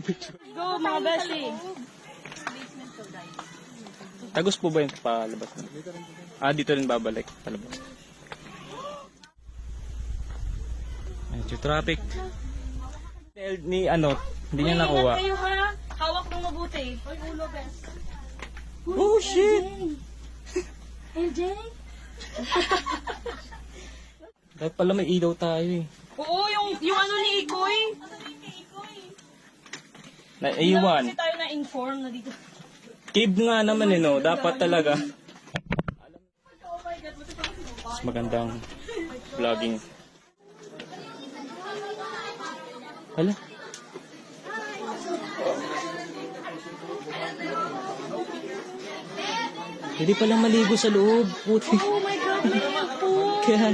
Go, mga beshi. Tagos po ba yung palabas? Dito rin babalik. Palabas. Medyo traffic. Ni hindi niya nakuha. Ingat kayo ha. Hawak mo mabuti. Oy, ulo, bes. Oh, shit! LJ? Dapat pala may ilaw tayo eh. Oo, yung ano ni Ikoy. Naiwan. Kasi tayo na-inform na dito. Cave nga naman eh, no? Dapat talaga. Mas magandang vlogging. Hala. Hindi palang maligo sa loob. Puti. Oh my God, may apo. Kaya